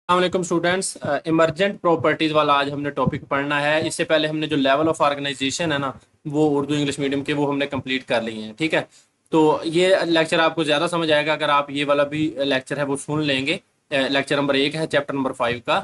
अस्सलाम students, emergent properties वाला आज हमने टॉपिक पढ़ना है। इससे पहले हमने जो लेवल ऑफ ऑर्गेनाइजेशन है ना, वो उर्दू इंग्लिश मीडियम के वो हमने कंप्लीट कर लिए हैं। ठीक है, तो ये लेक्चर आपको ज़्यादा समझ आएगा अगर आप ये वाला भी लेक्चर है वो सुन लेंगे। लेक्चर नंबर 1 है चैप्टर नंबर 5 का।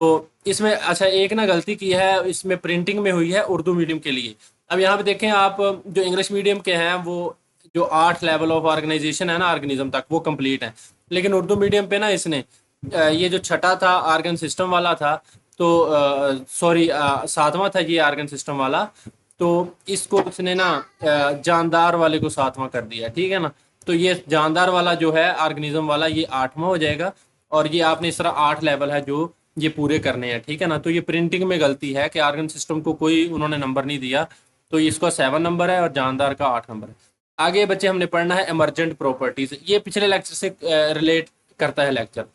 तो इसमें अच्छा एक ना गलती की है, इसमें प्रिंटिंग में हुई है उर्दू मीडियम के लिए। अब यहाँ पे देखें आप, जो इंग्लिश मीडियम के हैं वो जो 8 लेवल ऑफ ऑर्गेनाइजेशन है ना ऑर्गेनिज्म तक, वो कंप्लीट है। लेकिन उर्दू मीडियम पे ना इसने ये जो छठा था आर्गन सिस्टम वाला था, तो सॉरी सातवां था ये आर्गन सिस्टम वाला। तो इसको इसने ना जानदार वाले को सातवां कर दिया। ठीक है ना, तो ये जानदार वाला जो है ऑर्गेनिज्म वाला ये आठवां हो जाएगा। और ये आपने इस तरह 8 लेवल है जो ये पूरे करने हैं। ठीक है ना, तो ये प्रिंटिंग में गलती है कि आर्गन सिस्टम को कोई उन्होंने नंबर नहीं दिया, तो इसका 7 नंबर है और जानदार का 8 नंबर है। आगे बच्चे हमने पढ़ना है इमरजेंट प्रॉपर्टीज। ये पिछले लेक्चर से रिलेट करता है लेक्चर।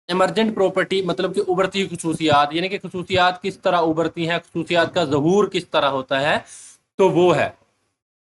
इमरजेंट प्रॉपर्टी मतलब कि उभरती हुई खसूसियात, यानी कि खसूसियात किस तरह उभरती हैं, खसूसियात का ज़हूर किस तरह होता है। तो वो है,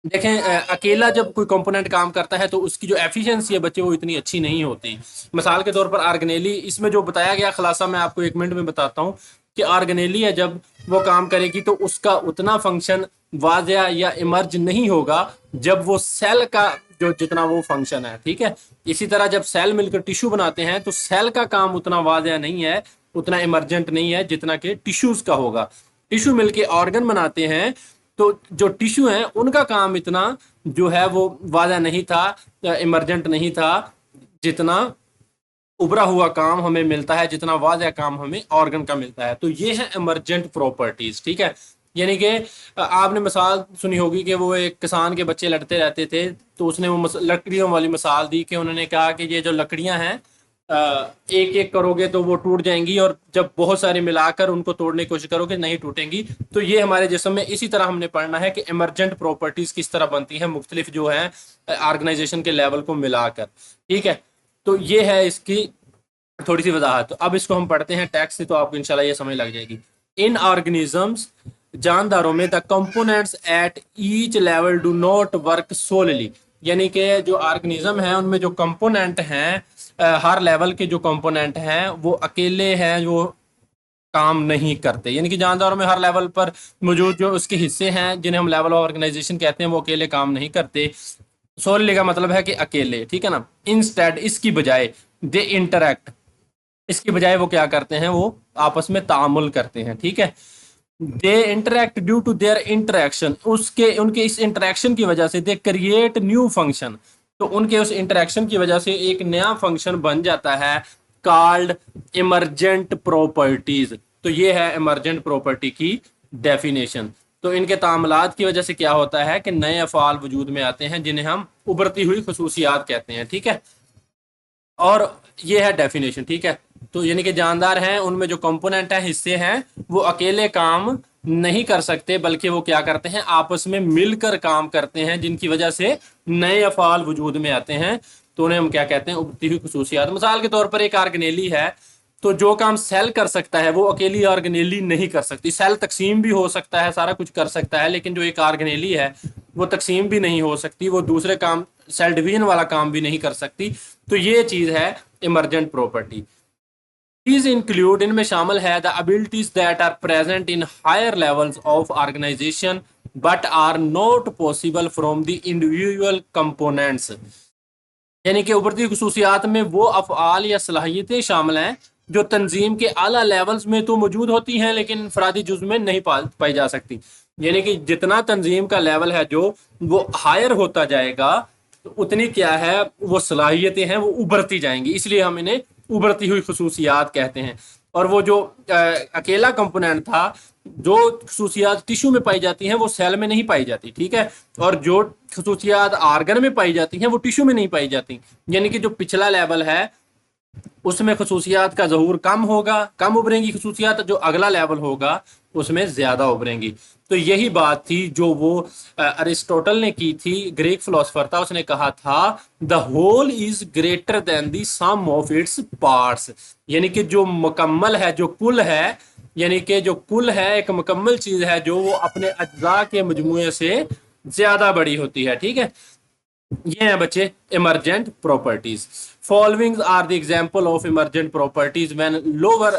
देखें अकेला जब कोई कंपोनेंट काम करता है तो उसकी जो एफिशिएंसी है बच्चे वो इतनी अच्छी नहीं होती। मिसाल के तौर पर आर्गेनेली, इसमें जो बताया गया खुलासा मैं आपको 1 मिनट में बताता हूँ कि आर्गेनेली है जब वो काम करेगी तो उसका उतना फंक्शन वाज़या या इमर्ज नहीं होगा जब वो सेल का जो जितना वो फंक्शन है। ठीक है, इसी तरह जब सेल मिलकर टिश्यू बनाते हैं तो सेल का काम उतना वाज़या नहीं है, उतना इमरजेंट नहीं है जितना कि टिश्यूज का होगा। टिश्यू मिलके ऑर्गन बनाते हैं तो जो टिश्यू हैं उनका काम इतना जो है वो वादा नहीं था, इमरजेंट नहीं था, जितना उभरा हुआ काम हमें मिलता है, जितना वादा काम हमें ऑर्गन का मिलता है। तो ये है इमरजेंट प्रॉपर्टीज। ठीक है, यानी कि आपने मिसाल सुनी होगी कि वो एक किसान के बच्चे लड़ते रहते थे, तो उसने वो लकड़ियों वाली मिसाल दी कि उन्होंने कहा कि ये जो लकड़ियां हैं एक एक करोगे तो वो टूट जाएंगी, और जब बहुत सारी मिलाकर उनको तोड़ने की कोशिश करोगे नहीं टूटेंगी। तो ये हमारे जिस्म में इसी तरह हमने पढ़ना है कि इमरजेंट प्रॉपर्टीज किस तरह बनती हैं मुख्तलिफ जो है ऑर्गेनाइजेशन के लेवल को मिलाकर। ठीक है, तो ये है इसकी थोड़ी सी वजाहत। तो अब इसको हम पढ़ते हैं टेक्स्ट से, तो आपको इंशाल्लाह ये समझ लग जाएगी। इन ऑर्गेनिजम्स, जानदारों में, the components at each level do not work solely, यानी कि जो ऑर्गेनिज्म है उनमें जो कंपोनेंट हैं, हर लेवल के जो कंपोनेंट हैं वो अकेले हैं जो काम नहीं करते। यानी कि जानदारों में हर लेवल पर मौजूद जो उसके हिस्से हैं जिन्हें हम लेवल ऑफ ऑर्गेनाइजेशन कहते हैं वो अकेले काम नहीं करते। सोलली का मतलब है कि अकेले। ठीक है ना, इंस्टेड इसकी बजाय, दे इंटरैक्ट, इसकी बजाय वो क्या करते हैं, वो आपस में तामुल करते हैं। ठीक है, they interact due to their interaction, उसके उनके इस इंटरेक्शन की वजह से दे क्रिएट न्यू फंक्शन, तो उनके उस इंटरेक्शन की वजह से एक नया फंक्शन बन जाता है कॉल्ड इमरजेंट प्रॉपर्टीज। तो ये है इमरजेंट प्रॉपर्टी की डेफिनेशन। तो इनके तामलात की वजह से क्या होता है कि नए अफ़ाल वजूद में आते हैं जिन्हें हम उभरती हुई खसूसियात कहते हैं। ठीक है, और ये है डेफिनेशन। ठीक है, तो यानी कि जानदार हैं उनमें जो कंपोनेंट है, हिस्से हैं, वो अकेले काम नहीं कर सकते बल्कि वो क्या करते हैं, आपस में मिलकर काम करते हैं, जिनकी वजह से नए अफाल वजूद में आते हैं। तो उन्हें हम क्या कहते हैं, उभरती हुई खसूसियात। मिसाल के तौर पर एक ऑर्गेनेली है, तो जो काम सेल कर सकता है वो अकेली ऑर्गेनेली नहीं कर सकती। सेल तकसीम भी हो सकता है, सारा कुछ कर सकता है, लेकिन जो एक ऑर्गेनेली है वो तकसीम भी नहीं हो सकती, वो दूसरे काम सेल डिवीजन वाला काम भी नहीं कर सकती। तो ये चीज है इमरजेंट प्रॉपर्टी। These include, इनमें शामिल है the abilities that are present in higher levels of organization but are not possible from the individual components, यानी कि उभरती खसूसियात में वो अफ़आल या सलाहियतें शामिल हैं जो तंजीम के आला लेवल्स में तो मौजूद होती हैं लेकिन इंफरादी जुज में नहीं पाई जा सकती। यानी कि जितना तंजीम का लेवल है जो वो हायर होता जाएगा तो उतनी क्या है, वो सलाहियतें हैं वो उभरती जाएंगी, इसलिए हम इन्हें उभरती हुई खसूसियात कहते हैं। और वो जो अकेला कंपोनेंट था, जो खसूसियात टिश्यू में पाई जाती हैं वो सेल में नहीं पाई जाती। ठीक है, और जो खसूसियात आर्गन में पाई जाती हैं वो टिश्यू में नहीं पाई जाती। यानी कि जो पिछला लेवल है उसमें खसूसियात का ज़हूर कम होगा, कम उभरेंगी खसूसियात, जो अगला लेवल होगा उसमें ज़्यादा उभरेंगी। तो यही बात थी जो वो अरिस्टोटल ने की थी, ग्रीक फिलोसफर था, उसने कहा था the whole is greater than the sum of its parts, यानी कि जो मुकम्मल है, जो कुल है, यानी कि जो कुल है एक मुकम्मल चीज है जो वो अपने अज्जा के मजमूए से ज्यादा बड़ी होती है। ठीक है, ये है बच्चे emergent properties. Following are the example of emergent properties when lower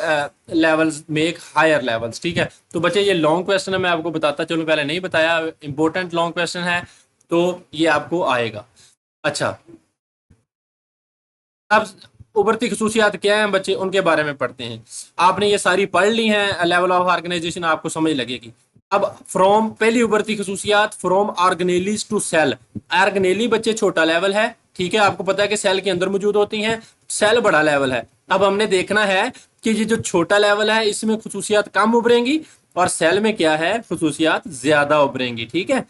levels make higher levels. ठीक है, तो बच्चे ये लॉन्ग क्वेश्चन है, मैं आपको बताता चलूं, पहले नहीं बताया, इंपॉर्टेंट लॉन्ग क्वेश्चन है, तो ये आपको आएगा। अच्छा, अब उभरती खसूसियात क्या हैं बच्चे, उनके बारे में पढ़ते हैं। आपने ये सारी पढ़ ली हैं, लेवल ऑफ ऑर्गेनाइजेशन आपको समझ लगेगी। अब फ्रॉम, पहली उभरती खसूसियात, from organelles to cell. Organelle बच्चे छोटा लेवल है, ठीक है, आपको पता है कि सेल के अंदर मौजूद होती हैं, सेल बड़ा लेवल है। अब हमने देखना है कि ये जो छोटा लेवल है इसमें खसूसियात कम उभरेंगी और सेल में क्या है, खसूसियात ज्यादा उभरेंगी। ठीक है,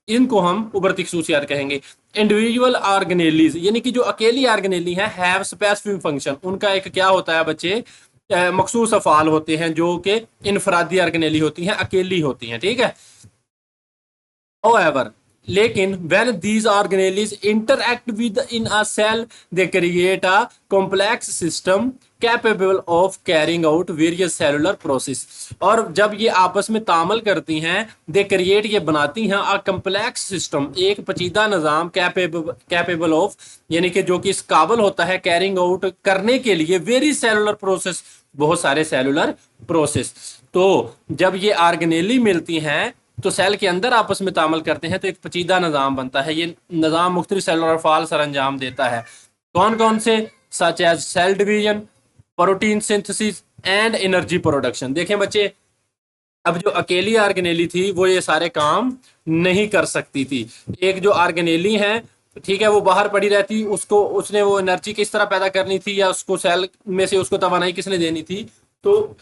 इनको हम उभरती खसूसियात कहेंगे। इंडिविजुअल ऑर्गेनेलीज यानी कि जो अकेली ऑर्गेनेली है, हैव स्पेसिफिक फंक्शन, उनका एक क्या होता है बच्चे, मखसूस अफाल होते हैं जो कि इनफरादी ऑर्गेनेली होती हैं, अकेली होती हैं। ठीक है, however, लेकिन when these organelles interact with in a cell they create a complex system capable of carrying out various cellular process। और जब ये आपस में तामल करती हैं, दे क्रिएट, ये बनाती हैं अ कम्प्लेक्स सिस्टम, एक पेचीदा निज़ाम, कैपेबल ऑफ यानी कि जो कि इस काबल होता है कैरिंग आउट करने के लिए वेरी सेलुलर प्रोसेस, बहुत सारे सेलुलर प्रोसेस। तो जब ये ऑर्गेनेली मिलती हैं तो सेल के अंदर आपस में तामल करते हैं तो एक पेचीदा निज़ाम बनता है। ये निज़ाम मुख्तलिफ सेलुलर फाल सर अंजाम देता है। कौन कौन से, such as cell division, protein synthesis and energy production. देखें बच्चे, अब जो अकेली ऑर्गेनेली थी वो ये सारे काम नहीं कर सकती थी। एक जो ऑर्गेनेली है, ठीक है, वो बाहर पड़ी रहती, उसको, उसने वो एनर्जी किस तरह पैदा करनी थी या उसको सेल में से उसको तवानाई किसने देनी थी, तो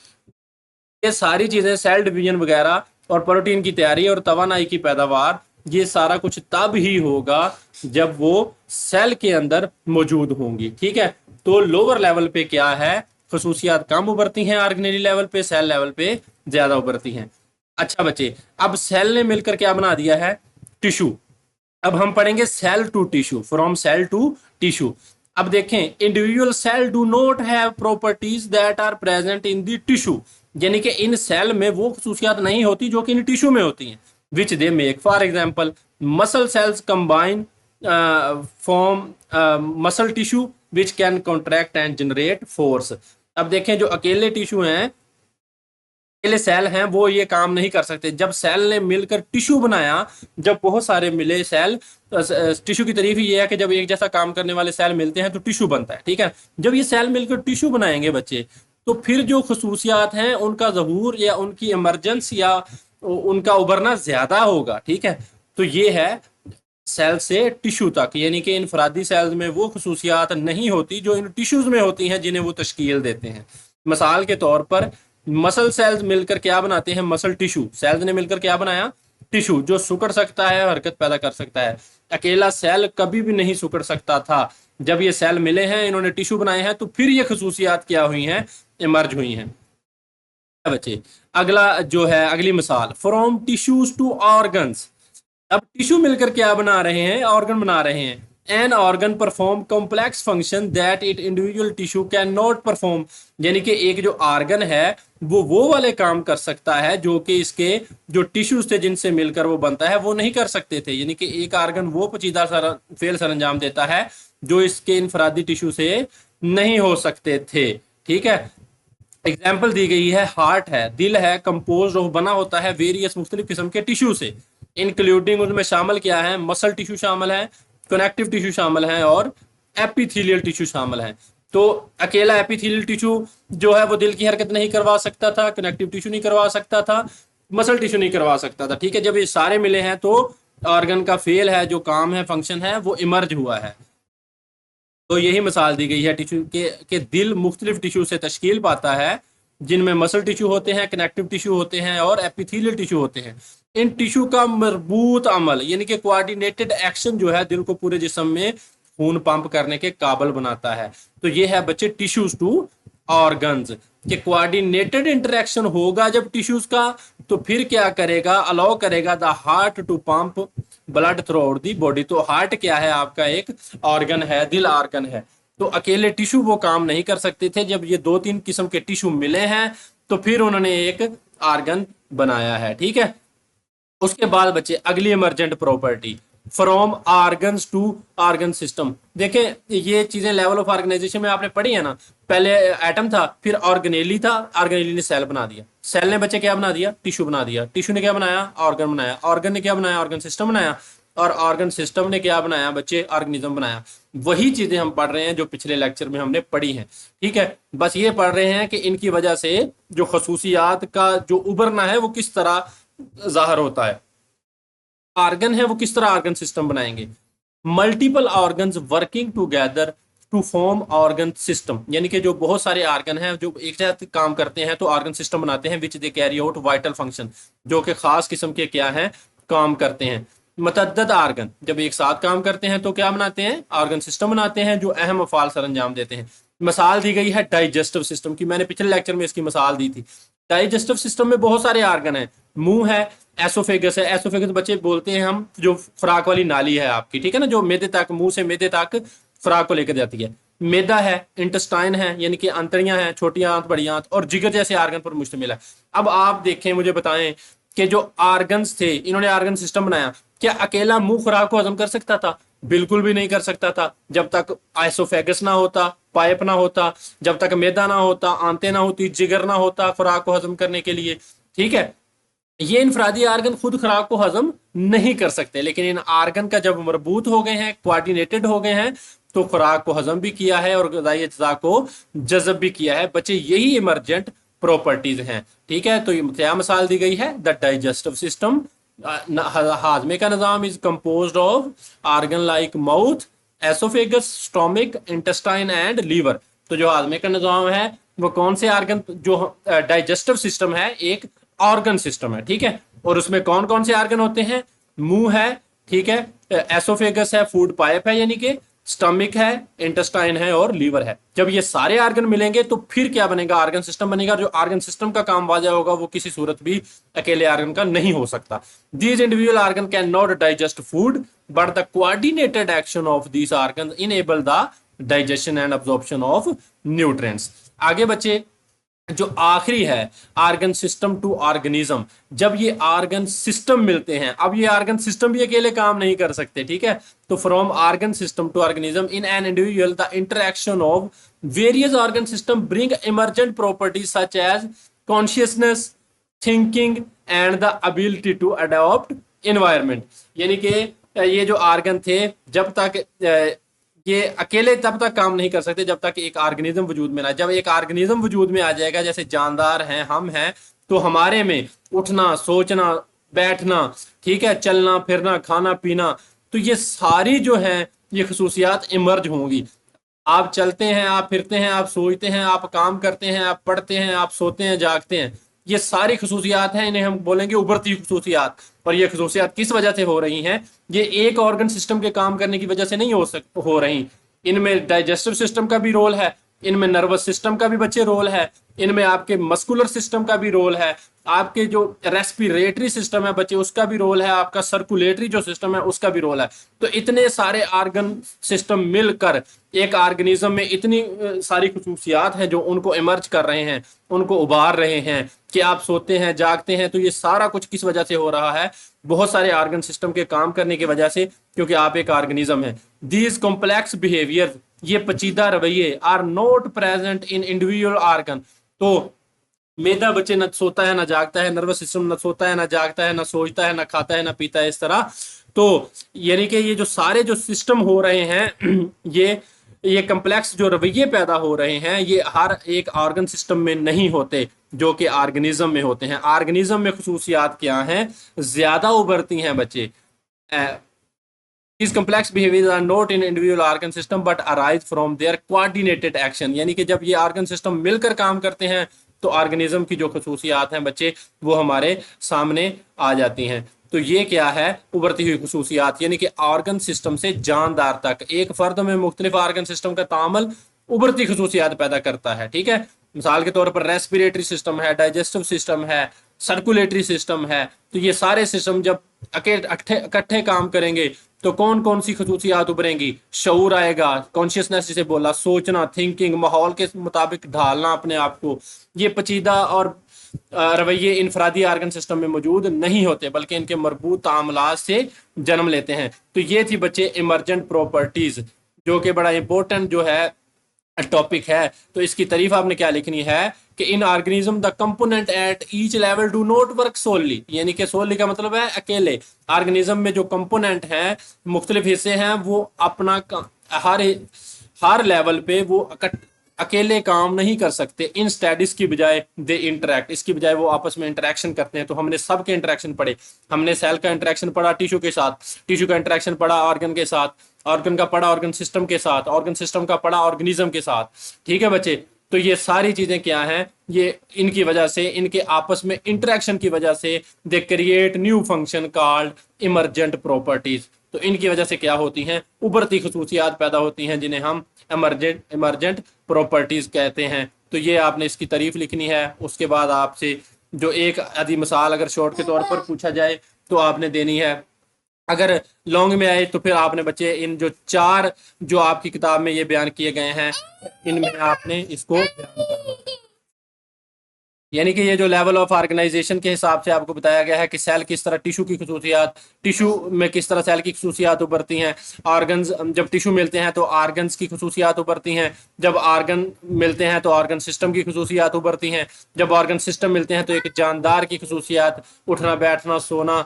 ये सारी चीजें, सेल डिवीजन वगैरह और प्रोटीन की तैयारी और तवानाई की पैदावार, ये सारा कुछ तब ही होगा जब वो सेल के अंदर मौजूद होंगी। ठीक है, तो लोअर लेवल पे क्या है, खसूसियात कम उभरती हैं, ऑर्गेनेली लेवल पे, सेल लेवल पे ज्यादा उभरती हैं। अच्छा बच्चे, अब सेल ने मिलकर क्या बना दिया है, टिश्यू। अब हम पढ़ेंगे cell to tissue, from cell to tissue. अब देखें, individual cell do not have properties that are present in the tissue, यानी कि इन सेल में वो खसूसियात नहीं होती जो कि इन टिश्यू में होती हैं, which they make. For example, muscle cells combine form muscle tissue which can contract and generate force. अब देखें, जो अकेले टिश्यू हैं, अकेले सेल हैं, वो ये काम नहीं कर सकते। जब सेल ने मिलकर टिश्यू बनाया, जब बहुत सारे मिले सेल, टिश्यू की तारीफ ये है कि जब एक जैसा काम करने वाले सेल मिलते हैं तो टिश्यू बनता है। ठीक है, जब ये सेल मिलकर टिश्यू बनाएंगे बच्चे, तो फिर जो खसूसियात हैं उनका ज़हूर या उनकी इमरजेंस या उनका उभरना ज्यादा होगा। ठीक है, तो ये है सेल से टिश्यू तक, यानी कि इनफरादी सेल्स में वो खसूसियात नहीं होती जो इन टिश्यूज में होती हैं जिन्हें वो तश्कील देते हैं। मिसाल के तौर पर, मसल सेल्स मिलकर क्या बनाते हैं, मसल टिश्यू। सेल्स ने मिलकर क्या बनाया, टिश्यू, जो सुकड़ सकता है, हरकत पैदा कर सकता है। अकेला सेल कभी भी नहीं सुकड़ सकता था। जब ये सेल मिले हैं, इन्होंने टिश्यू बनाए हैं, तो फिर ये खसूसियात क्या हुई हैं, इमर्ज हुई हैं। बच्चे, अगला जो है, अगली मिसाल, फ्रॉम टिश्यूज टू ऑर्गन्स। अब टिश्यू मिलकर क्या बना रहे हैं, ऑर्गन बना रहे हैं। An organ perform complex function that it individual tissue can not perform, यानी कि एक जो ऑर्गन है वो वाले काम कर सकता है जो कि इसके जो टिश्यूज थे जिनसे मिलकर वो बनता है वो नहीं कर सकते थे। यानी कि एक ऑर्गन वो पेचीदा फेल सर अंजाम देता है जो इसके इनफरादी टिश्यू से नहीं हो सकते थे। ठीक है, एग्जाम्पल दी गई है, हार्ट है, दिल है, कंपोज ऑफ, बना होता है वेरियस मुख्तलिफ किस्म के टिश्यू से, इंक्लूडिंग, उनमें शामिल क्या है, मसल टिश्यू शामिल है, कनेक्टिव टिश्यू शामिल है और एपिथेलियल टिश्यू शामिल है। तो अकेला एपिथेलियल टिश्यू जो है वो दिल की हरकत नहीं करवा सकता था, कनेक्टिव टिश्यू नहीं करवा सकता था, मसल टिश्यू नहीं करवा सकता था। ठीक है, जब ये सारे मिले हैं तो ऑर्गन का फेल है, जो काम है, फंक्शन है, वो इमर्ज हुआ है। तो यही मिसाल दी गई है टिश्यू के दिल मुख्तलिफ टिश्यू से तश्कील पाता है, जिनमें मसल टिश्यू होते हैं, कनेक्टिव टिश्यू होते हैं और एपिथेलियल टिश्यू होते हैं। इन टिश्यू का मरबूत अमल यानी कि कोऑर्डिनेटेड एक्शन जो है दिल को पूरे जिस्म में खून पंप करने के काबिल बनाता है। तो ये है बच्चे टिश्यूज टू ऑर्गन्स कि कोऑर्डिनेटेड इंटरेक्शन होगा जब टिश्यूज का, तो फिर क्या करेगा, अलाउ करेगा the heart to pump blood throughout the body. तो हार्ट क्या है, आपका एक ऑर्गन है, दिल ऑर्गन है। तो अकेले टिश्यू वो काम नहीं कर सकते थे, जब ये दो तीन किस्म के टिश्यू मिले हैं तो फिर उन्होंने एक ऑर्गन बनाया है। ठीक है, उसके बाद बच्चे अगली emergent property, from organs to organ system. देखें ये चीजें लेवल ऑफ ऑर्गेनाइजेशन में आपने पढ़ी है ना। पहले एटम था, फिर ऑर्गेनेली था, ऑर्गेनेली ने सेल बना दिया, सेल ने बच्चे क्या बना दिया, टिश्यू बना दिया, टिश्यू ने क्या बनाया, ऑर्गन बनाया, ऑर्गन ने क्या बनाया, ऑर्गन सिस्टम बनाया, और ऑर्गन सिस्टम ने क्या बनाया बच्चे, ऑर्गेनिज्म बनाया। वही चीजें हम पढ़ रहे हैं जो पिछले लेक्चर में हमने पढ़ी हैं। ठीक है, बस ये पढ़ रहे हैं कि इनकी वजह से जो खसूसियात का जो उभरना है वो किस तरह जाहिर होता है। आर्गन है वो किस तरह आर्गन सिस्टम बनाएंगे। Multiple organs working together to form organ system, यानी कि जो बहुत सारे ऑर्गन हैं जो एक साथ काम करते हैं तो ऑर्गन सिस्टम बनाते हैं, which they carry out vital function, जो कि खास किस्म के क्या हैं, काम करते हैं। मतअद्दद आर्गन जब एक साथ काम करते हैं तो क्या बनाते हैं, ऑर्गन सिस्टम बनाते हैं जो अहम अफ़ाल सर अंजाम देते हैं। मिसाल दी गई है डाइजेस्टिव सिस्टम की, मैंने पिछले लेक्चर में इसकी मिसाल दी थी। डाइजेस्टिव सिस्टम में बहुत सारे ऑर्गन हैं, मुंह है, एसोफेगस है, एसोफेगस बच्चे बोलते हैं हम जो खुराक वाली नाली है आपकी, ठीक है ना, जो मैदे तक, मुंह से मैदे तक खुराक को लेकर जाती है। मैदा है, इंटेस्टाइन है यानी कि आंतड़ियां हैं, छोटी आंत बड़ी आंत, और जिगर जैसे आर्गन पर मुश्तमिल है। अब आप देखें, मुझे बताएं कि जो आर्गन्स थे, इन्होंने आर्गन सिस्टम बनाया, क्या अकेला मुंह खुराक को हजम कर सकता था? बिल्कुल भी नहीं कर सकता था। जब तक आइसोफेगस ना होता, पाइप ना होता, जब तक मैदा ना होता, आंतें ना होती, जिगर ना होता खुराक को हजम करने के लिए। ठीक है, ये इनफरादी आर्गन खुद खुराक को हजम नहीं कर सकते, लेकिन इन आर्गन का जब मरबूत हो गए हैं, कोऑर्डिनेटेड हो गए हैं, तो खुराक को हजम भी किया है और ग़िज़ाई अज्जा को जज़ब भी किया है। बच्चे यही इमरजेंट प्रॉपर्टीज हैं। ठीक है, तो ये क्या मिसाल दी गई है, द डाइजेस्टिव सिस्टम, हाजमे का निज़ाम is composed of organ like mouth, oesophagus, stomach, intestine and liver. तो जो हाजमे का निज़ाम है वो कौन से आर्गन, जो डाइजेस्टिव सिस्टम है एक ऑर्गन सिस्टम है। ठीक है, और उसमें कौन कौन से आर्गन होते हैं, मुंह है, ठीक है, एसोफेगस है, फूड पाइप है यानी कि स्टमक है, इंटेस्टाइन है और लीवर है। जब ये सारे आर्गन मिलेंगे तो फिर क्या बनेगा, आर्गन सिस्टम बनेगा। जो आर्गन सिस्टम का काम वाजिब होगा वो किसी सूरत भी अकेले आर्गन का नहीं हो सकता। These individual organ can not digest food but the coordinated action of these organ enable the digestion and absorption of nutrients. आगे बच्चे, जो आखिरी है आर्गन सिस्टम टू ऑर्गेनिज्म, जब ये आर्गन सिस्टम मिलते हैं, अब ये आर्गन सिस्टम भी अकेले काम नहीं कर सकते। ठीक है, तो from organ system to organism in an individual the interaction of various organ system bring emergent properties such as consciousness, thinking and the ability to adopt environment. यानी कि ये जो आर्गन थे, जब तक ये अकेले तब तक काम नहीं कर सकते जब तक एक ऑर्गेनिज्म वजूद में ना। जब एक ऑर्गेनिज्म वजूद में आ जाएगा, जैसे जानदार हैं, हम हैं, तो हमारे में उठना, सोचना, बैठना, ठीक है, चलना फिरना, खाना पीना, तो ये सारी जो है ये खसूसियात इमर्ज होंगी। आप चलते हैं, आप फिरते हैं, आप सोचते हैं, आप काम करते हैं, आप पढ़ते हैं, आप सोते हैं, जागते हैं, ये सारी खसूसियात हैं, इन्हें हम बोलेंगे उभरती खसूसियात। और ये खसूसियात किस वजह से हो रही हैं, ये एक ऑर्गन सिस्टम के काम करने की वजह से नहीं हो रही। इनमें डाइजेस्टिव सिस्टम का भी रोल है, इनमें नर्वस सिस्टम का भी बच्चे रोल है, इनमें आपके मस्कुलर सिस्टम का भी रोल है, आपके जो रेस्पिरेटरी सिस्टम है बच्चे उसका भी रोल है, आपका सर्कुलेटरी जो सिस्टम है उसका भी रोल है। तो इतने सारे ऑर्गन सिस्टम मिलकर एक ऑर्गेनिज्म में इतनी सारी खसूसियात हैं जो उनको इमर्ज कर रहे हैं, उनको उभार रहे हैं कि आप सोते हैं, जागते हैं। तो ये सारा कुछ किस वजह से हो रहा है, बहुत सारे ऑर्गन सिस्टम के काम करने की वजह से, क्योंकि आप एक ऑर्गेनिज्म है। दीज कॉम्प्लेक्स बिहेवियर, ये पेचीदा रवैये, are not present in individual organ. तो मैदा बच्चे न सोता है, न जागता है, नर्वस सिस्टम न सोता है, न जागता है, न सोचता है, न खाता है, न पीता है, इस तरह। तो यानी कि ये जो सारे जो सिस्टम हो रहे हैं ये कम्प्लेक्स जो रवैये पैदा हो रहे हैं, ये हर एक ऑर्गन सिस्टम में नहीं होते जो कि ऑर्गेनिज्म में होते हैं। ऑर्गेनिज्म में खसूसियात क्या हैं, ज्यादा उभरती हैं बच्चे। These complex behaviors are not in individual organ system but arise from their coordinated action। यानी कि जब ये ऑर्गन सिस्टम मिलकर काम करते हैं तो ऑर्गेनिज्म की जो खसूसियात हैं बच्चे वो हमारे सामने आ जाती हैं। तो ये क्या है, उभरती हुई खसूसियात, यानी कि ऑर्गन सिस्टम से जानदार तक एक फर्द में मुख्तलिफ ऑर्गन सिस्टम का तामल उभरती खसूसियात पैदा करता है। ठीक है, मिसाल के तौर पर रेस्पिरेटरी सिस्टम है, डाइजेस्टिव सिस्टम है, सर्कुलेटरी सिस्टम है। तो ये सारे सिस्टम जब इकट्ठे काम करेंगे तो कौन कौन सी खसूसियात उभरेंगी? शऊर आएगा, कॉन्शियसनेस जिसे बोला, सोचना, थिंकिंग, माहौल के मुताबिक ढालना अपने आप को। ये पेचीदा और रवैये इनफरादी आर्गन सिस्टम में मौजूद नहीं होते, बल्कि इनके मरबूत तामलात से जन्म लेते हैं। तो ये थी बच्चे इमरजेंट प्रॉपर्टीज, जो कि बड़ा इंपॉर्टेंट जो है टॉपिक है। तो इसकी तारीफ आपने क्या लिखनी है कि इन organism the component at each level do not work solely, यानी कि सोलली का मतलब है अकेले। ऑर्गेनिज्म में जो कंपोनेंट हैं, मुख्तलिफ हिस्से हैं, वो अपना हर हर लेवल पे वो अकेले काम नहीं कर सकते। इन स्टडीज की बजाय दे इंटरेक्ट, इसकी बजाय वो आपस में इंटरेक्शन करते हैं। तो हमने सबके इंटरेक्शन पढ़े, हमने सेल का इंटरेक्शन पढ़ा टिश्यू के साथ, टिश्यू का इंटरेक्शन पढ़ा ऑर्गन के साथ, ऑर्गन का पढ़ा ऑर्गन सिस्टम के साथ, ऑर्गन सिस्टम का पढ़ा ऑर्गेनिज्म के साथ। ठीक है बच्चे, तो ये सारी चीजें क्या हैं, ये इनकी वजह से, इनके आपस में इंटरेक्शन की वजह से they create new function called emergent properties. तो इनकी वजह से क्या होती हैं, उभरती खसूसियात पैदा होती हैं, जिन्हें हम इमरजेंट प्रॉपर्टीज कहते हैं। तो ये आपने इसकी तारीफ लिखनी है। उसके बाद आपसे जो एक आधी मिसाल अगर शॉर्ट के तौर पर पूछा जाए तो आपने देनी है। अगर लॉन्ग में आए तो फिर आपने बच्चे इन जो चार जो आपकी किताब में ये बयान किए गए हैं, इनमें आपने इसको बयान करना है। यानी कि ये जो लेवल ऑफ ऑर्गेनाइजेशन के हिसाब से आपको बताया गया है कि सेल किस तरह, टिश्यू की खसूसियात, टिश्यू में किस तरह सेल की खसूसियात उभरती हैं, ऑर्गन्स जब टिश्यू मिलते हैं तो ऑर्गन्स की खसूसियात उभरती हैं, जब ऑर्गन मिलते हैं तो ऑर्गन सिस्टम की खसूसियात उभरती हैं, जब ऑर्गन सिस्टम मिलते हैं तो एक जानदार की खसूसियात, उठना बैठना सोना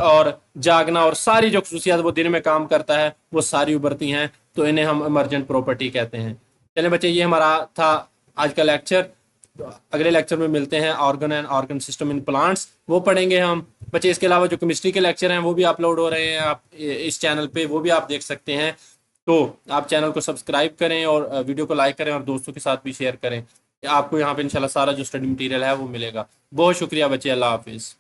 और जागना और सारी जो खसूसियात वो दिन में काम करता है वो सारी उभरती हैं। तो इन्हें हम इमरजेंट प्रॉपर्टी कहते हैं। चलिए बच्चे, ये हमारा था आज का लेक्चर। अगले लेक्चर में मिलते हैं, organ and organ system in plants, वो पढ़ेंगे हम बच्चे। इसके अलावा जो केमिस्ट्री के लेक्चर हैं वो भी अपलोड हो रहे हैं आप इस चैनल पे, वो भी आप देख सकते हैं। तो आप चैनल को सब्सक्राइब करें और वीडियो को लाइक करें और दोस्तों के साथ भी शेयर करें। आपको यहाँ पे इंशाल्लाह सारा जो स्टडी मटेरियल है वो मिलेगा। बहुत शुक्रिया बच्चे, अल्लाह हाफिज़।